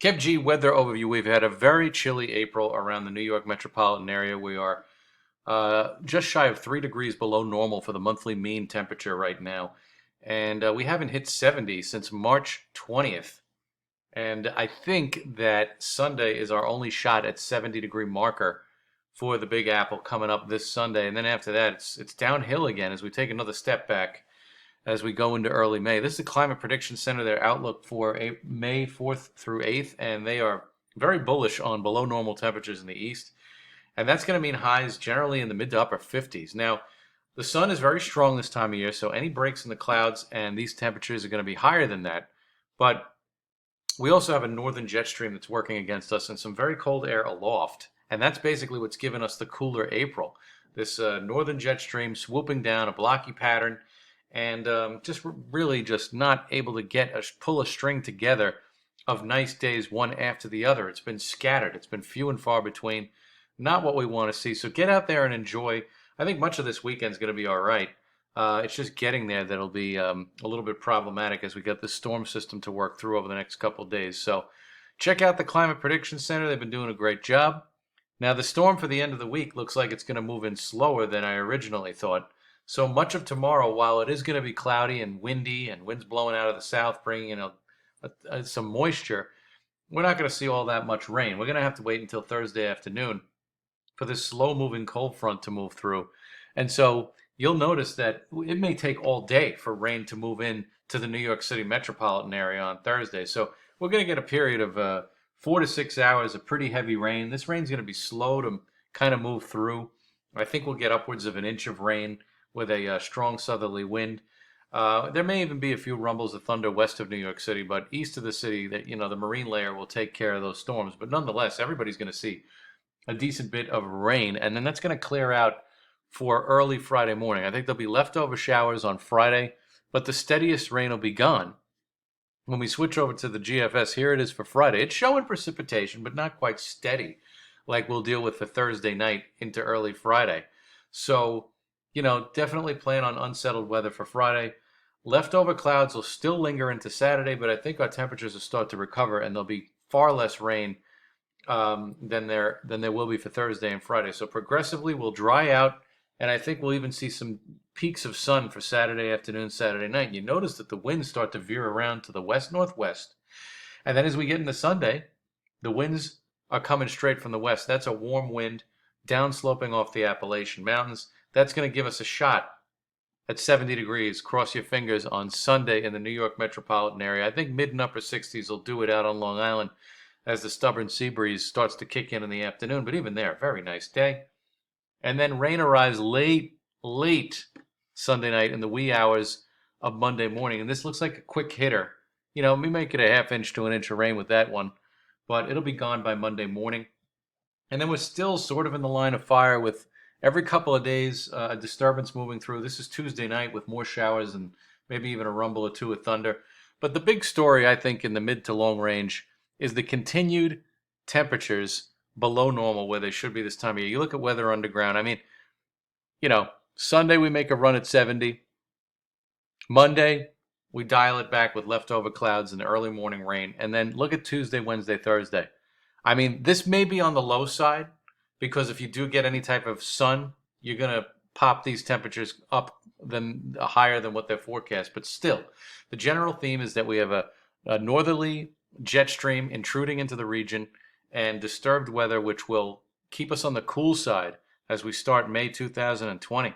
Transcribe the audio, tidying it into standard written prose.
Kev G weather overview. We've had a very chilly April around the New York metropolitan area. We are just shy of 3 degrees below normal for the monthly mean temperature right now. And we haven't hit 70 since March 20th. And I think that Sunday is our only shot at 70-degree marker for the Big Apple coming up this Sunday. And then after that, it's downhill again as we take another step back as we go into early May. This is the Climate Prediction Center, their outlook for May 4th through 8th, and they are very bullish on below normal temperatures in the east. And that's going to mean highs generally in the mid to upper 50s. Now, the sun is very strong this time of year, so any breaks in the clouds and these temperatures are going to be higher than that. But we also have a northern jet stream that's working against us and some very cold air aloft. And that's basically what's given us the cooler April. This northern jet stream swooping down, a blocky pattern, and just really just not able to pull a string together of nice days one after the other. It's been scattered. It's been few and far between. Not what we want to see. So get out there and enjoy. I think much of this weekend is going to be all right. It's just getting there that'll be a little bit problematic as we get this storm system to work through over the next couple of days. So check out the Climate Prediction Center. They've been doing a great job. Now, the storm for the end of the week looks like it's going to move in slower than I originally thought. So much of tomorrow, while it is going to be cloudy and windy and winds blowing out of the south, bringing in some moisture, we're not going to see all that much rain. We're going to have to wait until Thursday afternoon for this slow-moving cold front to move through. And so you'll notice that it may take all day for rain to move in to the New York City metropolitan area on Thursday. So we're going to get a period of 4 to 6 hours of pretty heavy rain. This rain's going to be slow to kind of move through. I think we'll get upwards of an inch of rain with a strong southerly wind. There may even be a few rumbles of thunder west of New York City, but east of the city, the marine layer will take care of those storms. But nonetheless, everybody's going to see a decent bit of rain, and then that's going to clear out for early Friday morning. I think there'll be leftover showers on Friday, but the steadiest rain will be gone. When we switch over to the GFS, here it is for Friday. It's showing precipitation, but not quite steady like we'll deal with for Thursday night into early Friday. So, definitely plan on unsettled weather for Friday. Leftover clouds will still linger into Saturday, but I think our temperatures will start to recover, and there'll be far less rain than there will be for Thursday and Friday. So progressively, we'll dry out, and I think we'll even see some peaks of sun for Saturday afternoon, Saturday night. And you notice that the winds start to veer around to the west-northwest. And then as we get into Sunday, the winds are coming straight from the west. That's a warm wind downsloping off the Appalachian Mountains. That's going to give us a shot at 70 degrees. Cross your fingers on Sunday in the New York metropolitan area. I think mid and upper 60s will do it out on Long Island as the stubborn sea breeze starts to kick in the afternoon. But even there, very nice day. And then rain arrives late Sunday night in the wee hours of Monday morning. And this looks like a quick hitter. We may get a half inch to an inch of rain with that one, but it'll be gone by Monday morning. And then we're still sort of in the line of fire with every couple of days, a disturbance moving through. This is Tuesday night with more showers and maybe even a rumble or two of thunder. But the big story, I think, in the mid to long range is the continued temperatures below normal where they should be this time of year. You look at Weather Underground. I mean, Sunday we make a run at 70. Monday, we dial it back with leftover clouds and early morning rain. And then look at Tuesday, Wednesday, Thursday. I mean, this may be on the low side, because if you do get any type of sun, you're going to pop these temperatures up higher than what they're forecast. But still, the general theme is that we have a northerly jet stream intruding into the region and disturbed weather, which will keep us on the cool side as we start May 2020.